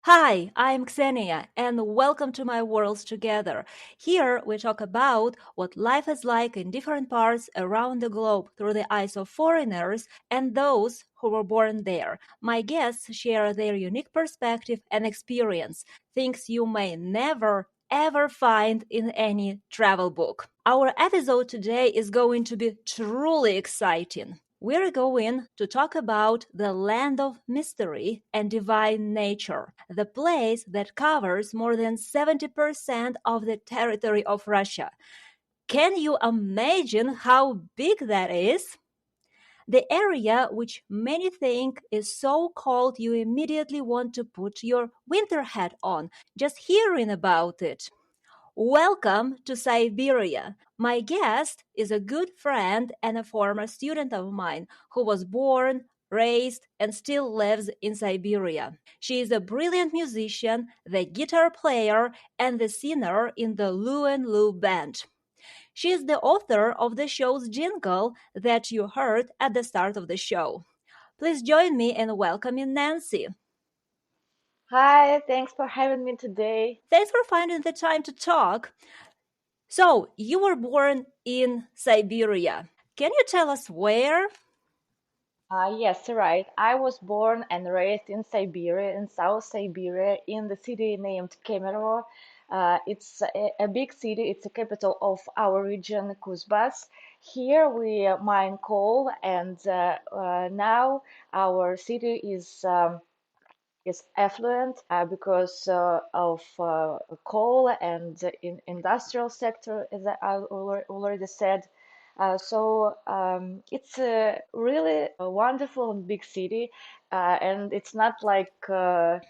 Hi, I'm Xenia, and welcome to my Worlds Together. Here we talk about what life is like in different parts around the globe through the eyes of foreigners and those who were born there. My guests share their unique perspective and experience, things you may never ever find in any travel book. Our episode today is going to be truly exciting. We're going to talk about the land of mystery and divine nature, the place that covers more than 70% of the territory of Russia. Can you imagine how big that is? The area, which many think is so cold you immediately want to put your winter hat on just hearing about it. Welcome to Siberia. My guest is a good friend and a former student of mine who was born, raised, and still lives in Siberia. She is a brilliant musician, the guitar player, and the singer in the Luen Lu band. She is the author of the show's jingle that you heard at the start of the show. Please join me in welcoming Nancy. Hi, thanks for having me today. Thanks for finding the time to talk. So, you were born in Siberia. Can you tell us where? Yes, right. I was born and raised in Siberia, in South Siberia, in the city named Kemerovo. It's a big city. It's the capital of our region, Kuzbas. Here we mine coal, and now our city is affluent because of coal and in industrial sector, as I already said. So it's a really wonderful and big city, and it's not like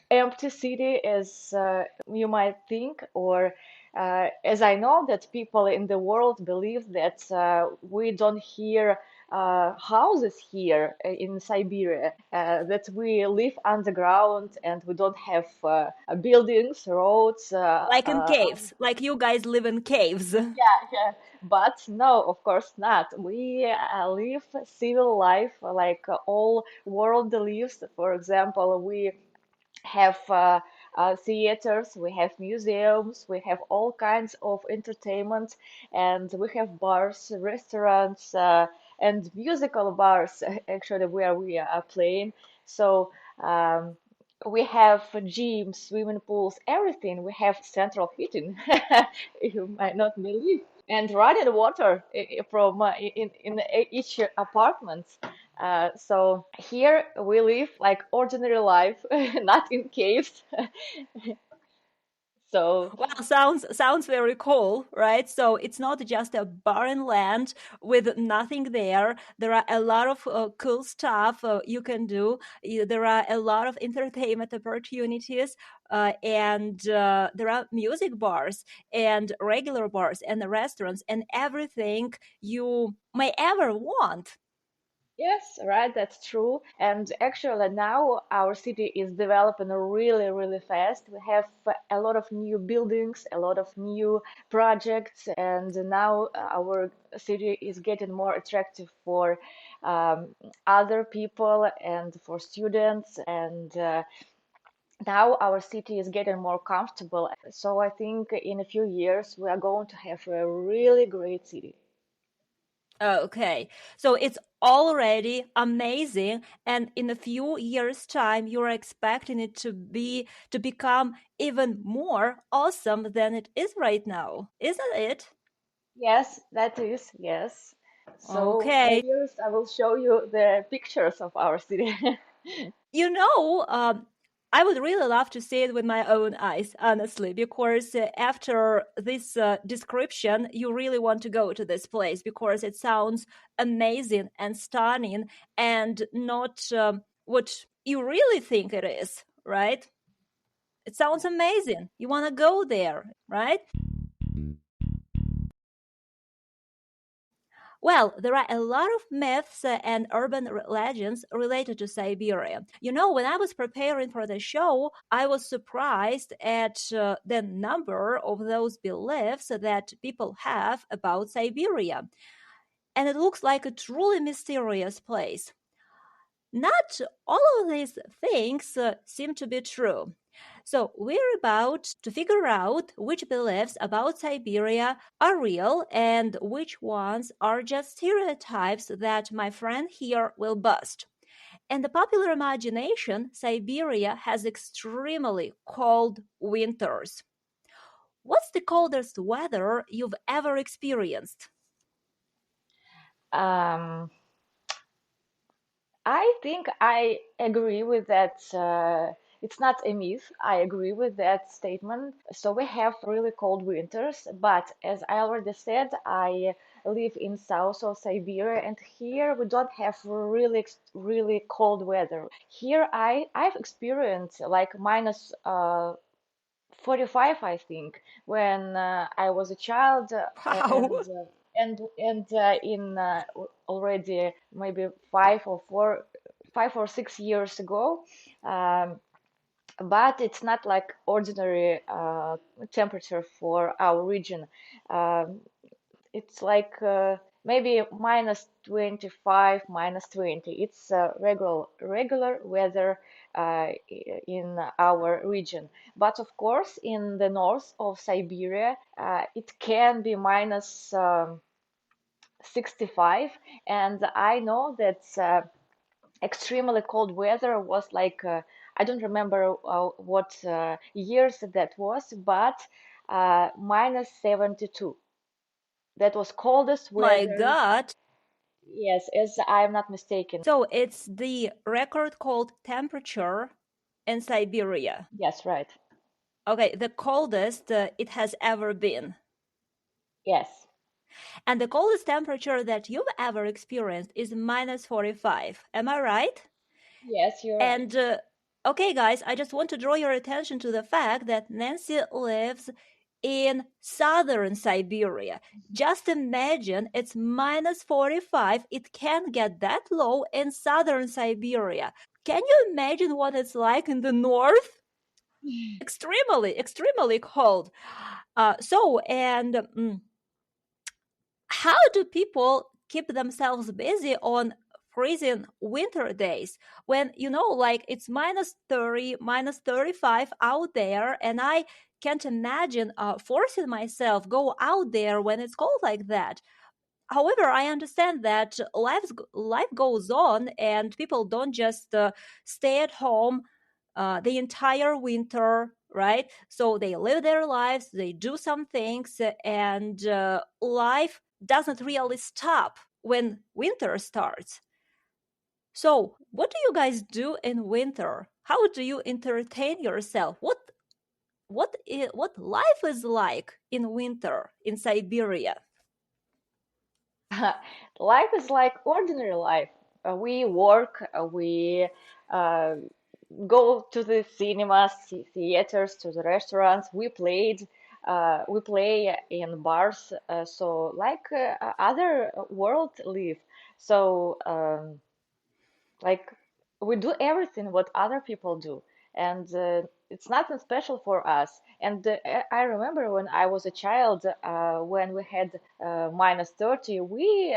empty city as you might think, or as I know that people in the world believe that we don't hear houses here in Siberia, that we live underground and we don't have buildings, roads. Like in caves, like you guys live in caves. Yeah, but no, of course not. We live civil life like all world lives. For example, we have theaters, we have museums, we have all kinds of entertainment, and we have bars, restaurants, and musical bars actually where we are playing. So um, we have gyms, swimming pools, everything. We have central heating. You might not believe. And running water from in each apartment. So here we live like ordinary life, not in caves. So Well, sounds very cool, right? So it's not just a barren land with nothing there. There are a lot of cool stuff you can do. There are a lot of entertainment opportunities, and there are music bars and regular bars and restaurants and everything you may ever want. yes, right, that's true. And actually now our city is developing really, really fast. We have a lot of new buildings, a lot of new projects, and now our city is getting more attractive for other people and for students. And now our city is getting more comfortable. So I think in a few years we are going to have a really great city. Okay, so it's already amazing, and in a few years' time, you're expecting it to become even more awesome than it is right now, isn't it? Yes, that is, yes. So Okay, maybe I will show you the pictures of our city. you know, I would really love to see it with my own eyes, honestly, because after this description, you really want to go to this place because it sounds amazing and stunning and not what you really think it is, right? It sounds amazing. You want to go there, right? Well, there are a lot of myths and urban legends related to Siberia. You know, when I was preparing for the show, I was surprised at the number of those beliefs that people have about Siberia. And it looks like a truly mysterious place. Not all of these things seem to be true. So, we're about to figure out which beliefs about Siberia are real and which ones are just stereotypes that my friend here will bust. In the popular imagination, Siberia has extremely cold winters. What's the coldest weather you've ever experienced? Um, I think I agree with that. It's not a myth. I agree with that statement. So we have really cold winters, but as I already said, I live in south of Siberia, and here we don't have really cold weather. Here I've experienced like minus 45, I think, when I was a child, Wow. in already maybe 5 or 6 years ago. Um, but it's not like ordinary temperature for our region. Um, it's like maybe minus 25, minus 20. It's regular weather in our region. But of course, in the north of Siberia, it can be minus 65. And I know that extremely cold weather was like, I don't remember what years that was, but minus 72. That was coldest My weather. God. Yes, as I'm not mistaken. So it's the record cold temperature in Siberia. Yes, right. Okay, the coldest it has ever been. Yes. And the coldest temperature that you've ever experienced is minus 45. Am I right? Yes, you're right. And okay, guys, I just want to draw your attention to the fact that Nancy lives in southern Siberia. Just imagine it's minus 45. It can get that low in southern Siberia. Can you imagine what it's like in the north? Extremely cold. How do people keep themselves busy on freezing winter days when like it's minus 30 minus 35 out there, and I can't imagine forcing myself go out there when it's cold like that. However, I understand that life goes on and people don't just stay at home the entire winter, right? So they live their lives, they do some things, and life doesn't really stop when winter starts. So, what do you guys do in winter? How do you entertain yourself? What life is like in winter in Siberia? Life is like ordinary life. We work, we uh, go to the cinemas, theaters, to the restaurants. We play in bars. So like other world live. So like we do everything what other people do, and it's nothing special for us. And I remember when I was a child, when we had minus 30, we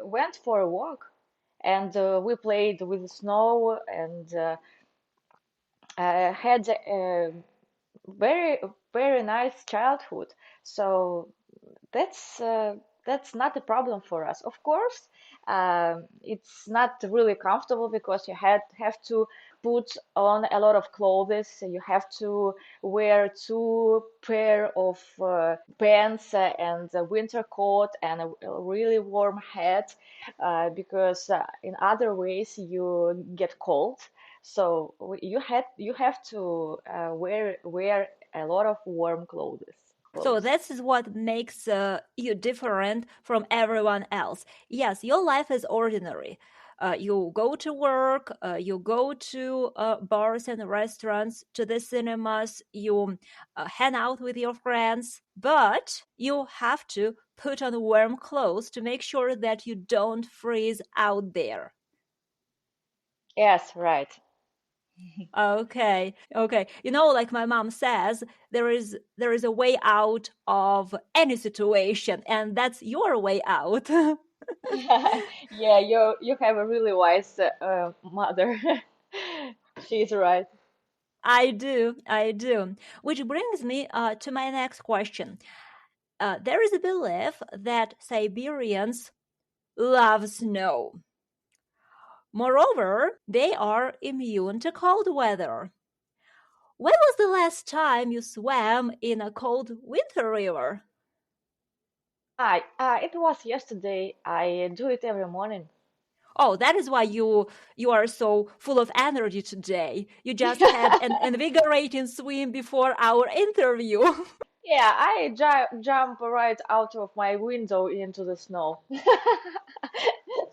went for a walk, and we played with the snow, and had a very very nice childhood. So that's that's not a problem for us. Of course, it's not really comfortable because you have to put on a lot of clothes. You have to wear two pair of pants and a winter coat and a really warm hat because in other ways you get cold. So you have to wear a lot of warm So clothes. this is what makes you different from everyone else. Yes, your life is ordinary. You go to work, you go to bars and restaurants, to the cinemas, you hang out with your friends, but you have to put on warm clothes to make sure that you don't freeze out there. Yes, right. Okay, okay. Like my mom says, there is a way out of any situation, and that's your way out. Yeah, you have a really wise mother. She's right. I do, I do. Which brings me to my next question. There is a belief that Siberians love snow. Moreover, they are immune to cold weather. When was the last time you swam in a cold winter river? It was yesterday. I do it every morning. Oh, that is why you are so full of energy today. You just had an invigorating swim before our interview. Yeah, I jump right out of my window into the snow.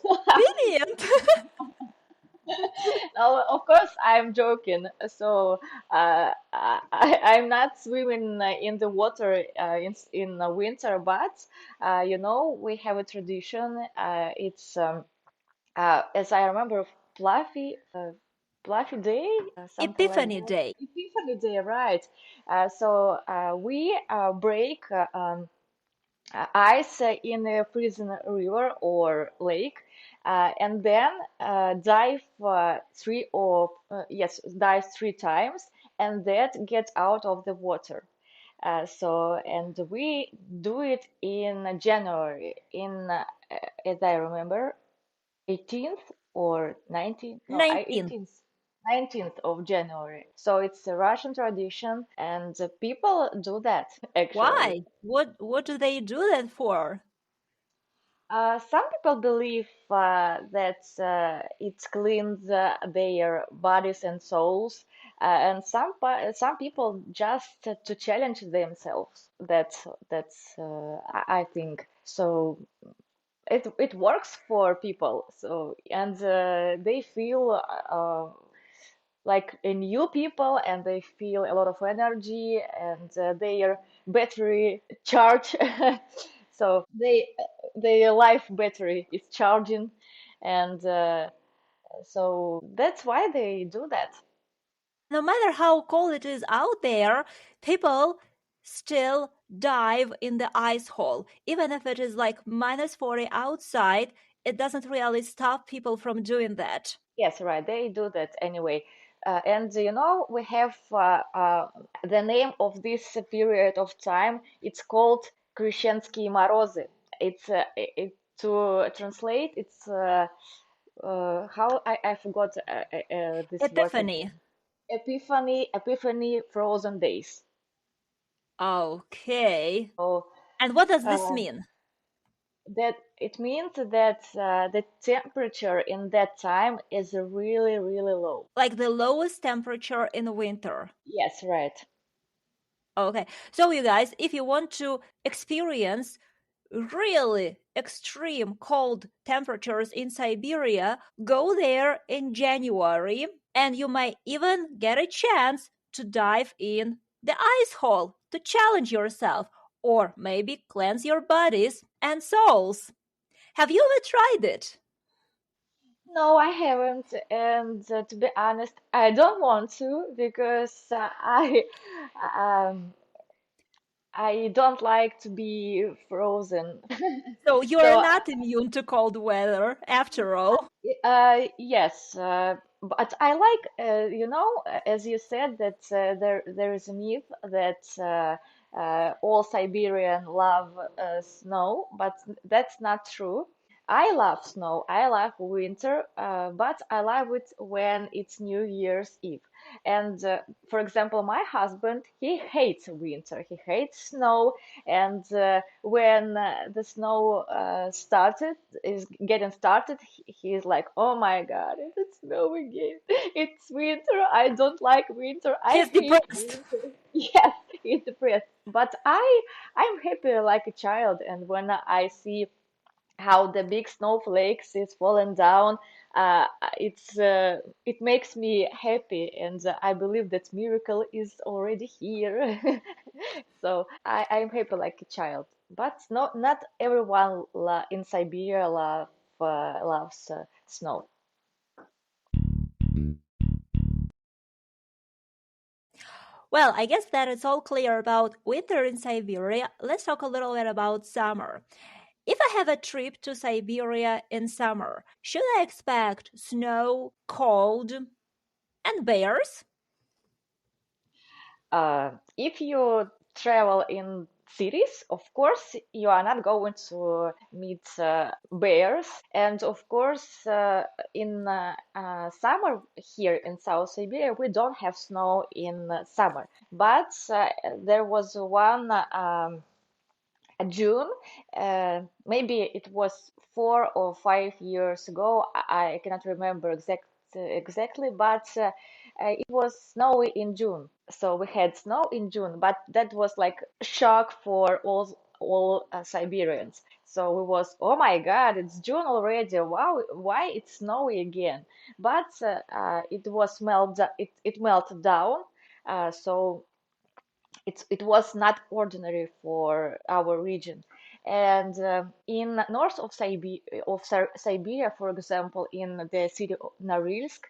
Brilliant. No, of course, I'm joking. So I'm not swimming in the water in the winter, but we have a tradition. It's as I remember, Fluffy Day, something like Epiphany that. Day. Epiphany Day, right? So we break ice in a frozen river or lake, and then dive 3 times, and that gets out of the water. And we do it in January, as I remember, 18th or 19th, no, 19th. 18th. 19th of January. So it's a Russian tradition, and people do that actually. Why? What do they do that for? Some people believe that it cleans their bodies and souls, and some people just to challenge themselves. I think so. It works for people. So and they feel like a new people, and they feel a lot of energy, and their battery charge. So their life battery is charging, and so that's why they do that. No matter how cold it is out there, people still dive in the ice hole. Even if it is like minus 40 outside, it doesn't really stop people from doing that. Yes, right. They do that anyway. And we have the name of this period of time. It's called Крещенские морозы. To translate, it's how I forgot this word Epiphany. again. Epiphany, frozen days. Okay. So And what does this uh, mean? that it means that the temperature in that time is really, really low. Like the lowest temperature in winter. Yes, right. Okay. So, you guys, if you want to experience really extreme cold temperatures in Siberia, go there in January and you might even get a chance to dive in the ice hole to challenge yourself or maybe cleanse your bodies and souls. Have you ever tried it? No, I haven't, and to be honest, I don't want to because um, I don't like to be frozen. So you're So not immune to cold weather after all. yes, but I like as you said that there is a myth that all Siberian love snow, but that's not true. I love snow. I love winter, but I love it when it's New Year's Eve. And for example, my husband, he hates winter. He hates snow. And when the snow is getting started, he's like, "Oh my God, it's snow again! It's winter. I don't like winter. I He's hate depressed. winter." Yes, he's depressed. But I'm happy like a child, and when I see how the big snowflakes is falling down, it makes me happy, and I believe that miracle is already here. So I'm happy like a child, but not everyone in Siberia loves snow. Well, I guess that it's all clear about winter in Siberia. Let's talk a little bit about summer. If I have a trip to Siberia in summer, should I expect snow, cold, and bears? If you travel in cities, of course, you are not going to meet bears. And of course, in summer here in South Siberia, we don't have snow in summer. But there was one June, maybe it was 4 or 5 years ago. I cannot remember exactly, but it was snowy in June. So we had snow in June, but that was like shock for all Siberians. So we was, oh my God, it's June already. Wow, why it's snowy again? But it melted down. So it was not ordinary for our region. And in north of Siberia, for example, in the city of Norilsk,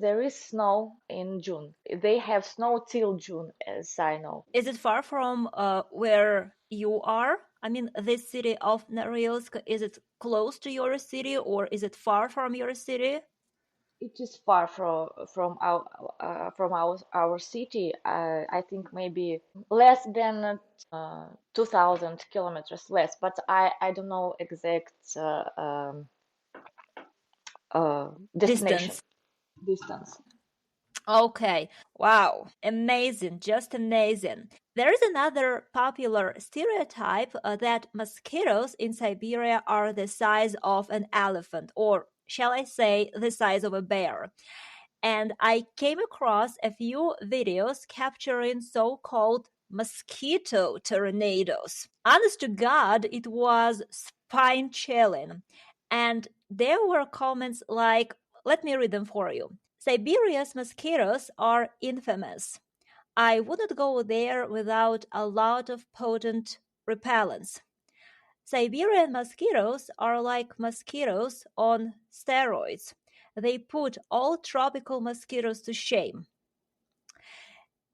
there is snow in June. They have snow till June, as I know. Is it far from where you are? I mean, this city of Norilsk, is it close to your city or is it far from your city? It is far from our city. I think maybe less than 2,000 kilometers less, but I don't know exact destination Distance. distance. Okay. Wow. Amazing. Just amazing. There is another popular stereotype that mosquitoes in Siberia are the size of an elephant, or shall I say, the size of a bear. And I came across a few videos capturing so called mosquito tornadoes. Honest to God, it was spine chilling. And there were comments like, let me read them for you. Siberia's mosquitoes are infamous. I wouldn't go there without a lot of potent repellents. Siberian mosquitoes are like mosquitoes on steroids. They put all tropical mosquitoes to shame.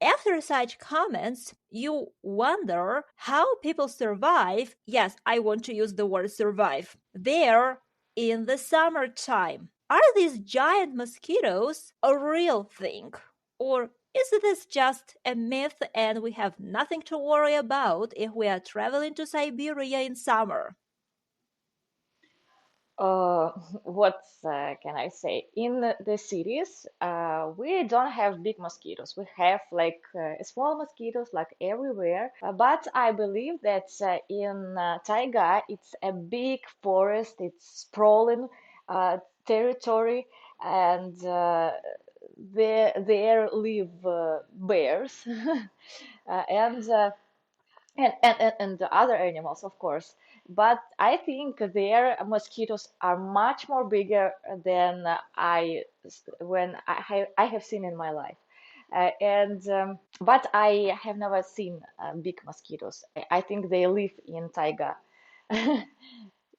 After such comments, you wonder how people survive. Yes, I want to use the word survive. There in the summertime. Are these giant mosquitoes a real thing? Or is this just a myth and we have nothing to worry about if we are traveling to Siberia in summer? Uh, what can I say? In the cities, we don't have big mosquitoes. We have like small mosquitoes like everywhere. But I believe that in taiga, it's a big forest. It's sprawling territory, and there live bears and and the other animals, of course. But I think their mosquitoes are much more bigger than I have seen in my life. And But I have never seen big mosquitoes. I think they live in taiga.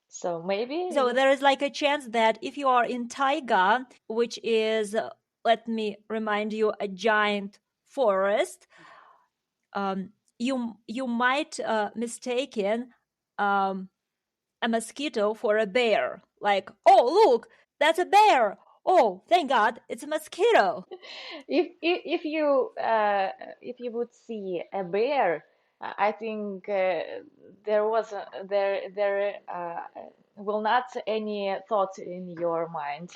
So So maybe there is like a chance that if you are in taiga, which is, let me remind you, a giant forest, you might mistaken um, a mosquito for a bear. Like, oh look, that's a bear. Oh, thank God, it's a mosquito. if you would see a bear, I think there will not any thought in your mind.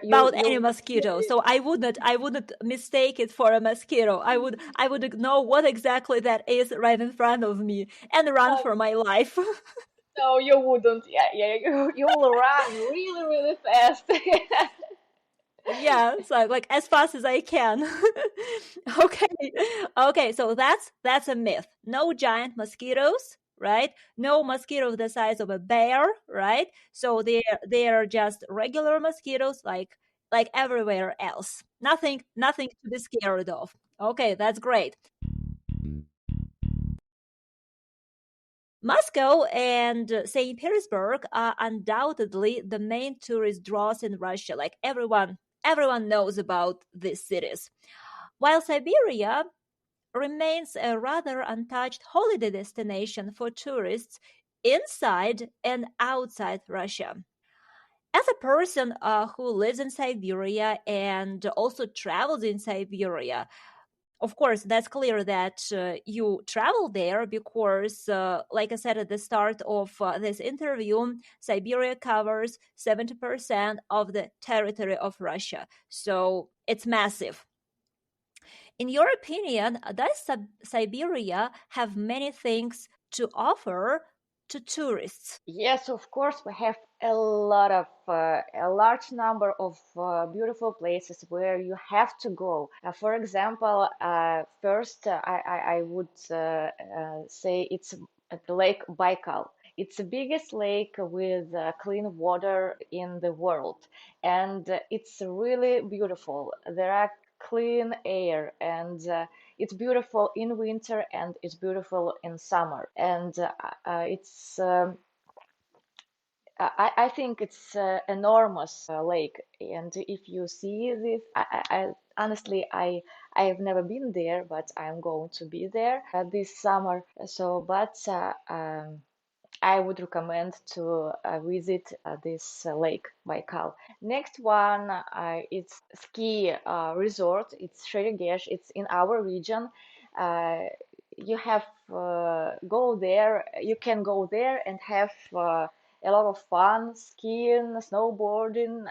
About any You mosquito. So I wouldn't mistake it for a mosquito. I would know what exactly that is right in front of me and run for my life. no, you wouldn't. Yeah, you will run really, really fast. Yeah, so like as fast as I can. Okay. Okay, so that's a myth. No giant mosquitoes, right? No mosquito the size of a bear, right? So they're just regular mosquitoes like everywhere else. Nothing to be scared of. Okay, that's great. Moscow and St. Petersburg are undoubtedly the main tourist draws in Russia. Like everyone knows about these cities. While Siberia remains a rather untouched holiday destination for tourists, inside and outside Russia. As a person who lives in Siberia and also travels in Siberia, of course, that's clear that you travel there because, like I said at the start of this interview, Siberia covers 70% of the territory of Russia. So it's massive. In your opinion, does Siberia have many things to offer to tourists? Yes, of course, we have a large number of beautiful places where you have to go. For example, first, I would say it's at the Lake Baikal. It's the biggest lake with clean water in the world, and it's really beautiful. There are clean air, and it's beautiful in winter and it's beautiful in summer. And it's I think it's enormous lake, and if you see this, honestly I have never been there, but I'm going to be there this summer. So, but I would recommend to visit this lake Baikal. Next one, it's ski resort. It's Sheregesh. It's in our region. Uh, you have go there. You can go there and have a lot of fun skiing, snowboarding.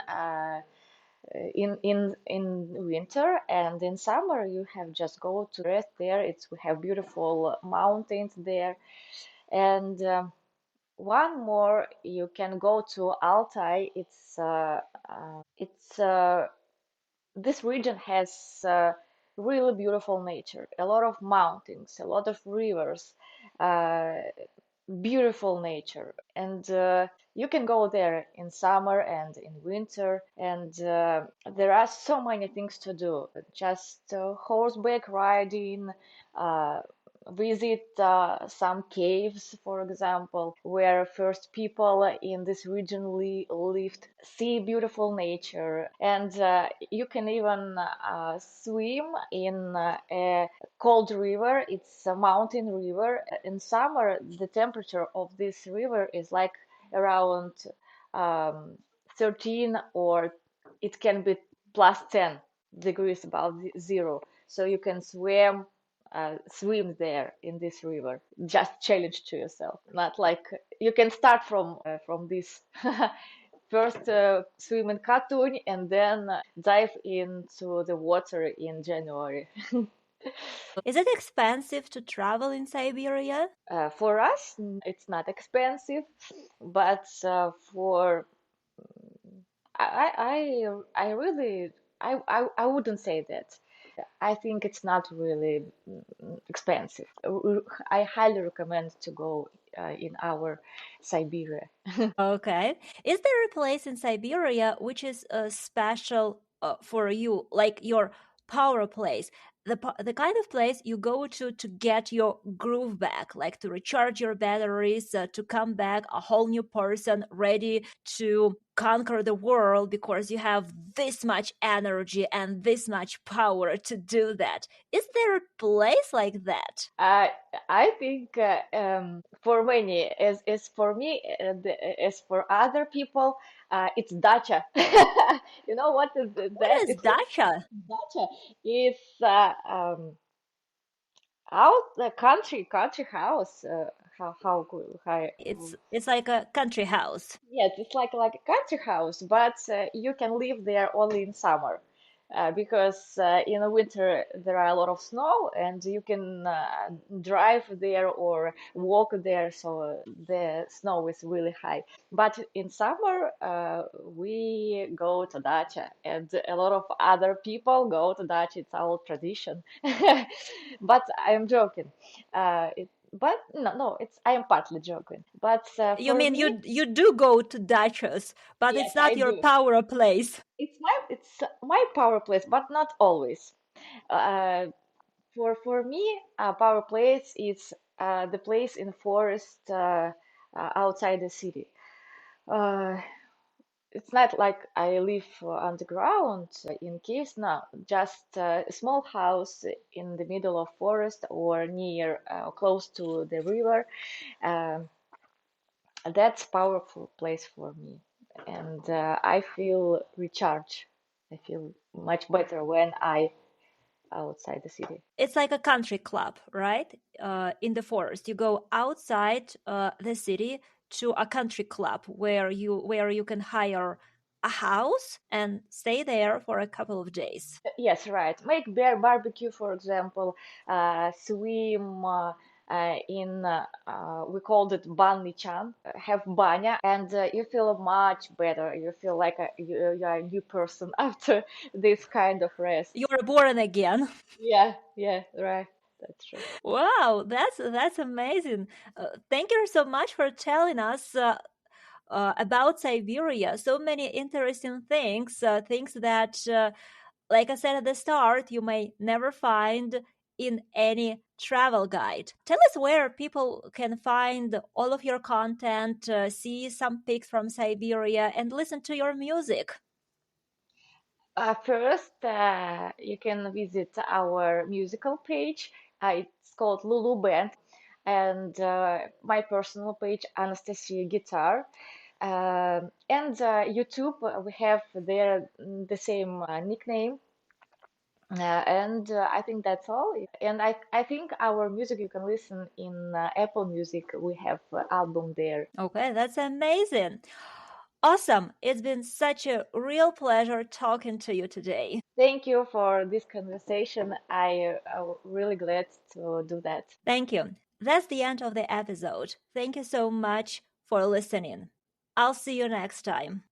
In winter, and in summer you have just go to rest there. It's we have beautiful mountains there, and one more, you can go to Altai. It's this region has really beautiful nature, a lot of mountains, a lot of rivers, uh, beautiful nature, and you can go there in summer and in winter, and there are so many things to do. Just horseback riding, uh, visit some caves, for example, where first people in this region lived, see beautiful nature, and you can even swim in a cold river. It's a mountain river. In summer, the temperature of this river is like around um, 13, or it can be plus 10 degrees above zero. So you can swim there in this river. Just challenge to yourself. Not like you can start from this first swim in Khatun and then dive into the water in January. Is it expensive to travel in Siberia? For us, it's not expensive, but for I really I wouldn't say that. I think it's not really expensive. I highly recommend to go in our Siberia. Okay. Is there a place in Siberia which is special for you, like your power place? The kind of place you go to get your groove back, like to recharge your batteries, to come back a whole new person ready to conquer the world because you have this much energy and this much power to do that. Is there a place like that? I I think for many, as for me, as for other people, it's dacha. You know what is What that? is It's like dacha? dacha. It's out the country house. It's like a country house. Yes, it's like a country house, but you can live there only in summer, because in the winter there are a lot of snow, and you can drive there or walk there, so the snow is really high. But in summer, we go to dacha, and a lot of other people go to dacha. It's our tradition. But I am joking. But no, it's I am partly joking. But You for mean me, you do go to Dutchess, but yes, it's not I your do. power place. It's my power place, but not always. Uh, for me, power place is the place in forest outside the city. Uh, it's not like I live underground in caves. No, just a small house in the middle of forest or near close to the river. Um, That's powerful place for me, and I feel recharged. I feel much better when I outside the city. It's like a country club, right? In the forest, you go outside the city to a country club where you can hire a house and stay there for a couple of days. Yes, right. Make bear barbecue, for example. Swim in we called it bannichan. Have banya, and you feel much better. You feel like you are a new person after this kind of rest. You're born again. Yeah, yeah, right. That's true. Wow, that's amazing. Thank you so much for telling us about Siberia. So many interesting things, things that, like I said at the start, you may never find in any travel guide. Tell us where people can find all of your content, see some pics from Siberia, and listen to your music. First, you can visit our musical page. It's called Lulu Band, and my personal page, Anastasia Guitar. And YouTube, we have there the same nickname. And I think that's all. And I think our music you can listen in Apple Music. We have album there. Okay, that's amazing. Awesome. It's been such a real pleasure talking to you today. Thank you for this conversation. I'm really glad to do that. Thank you. That's the end of the episode. Thank you so much for listening. I'll see you next time.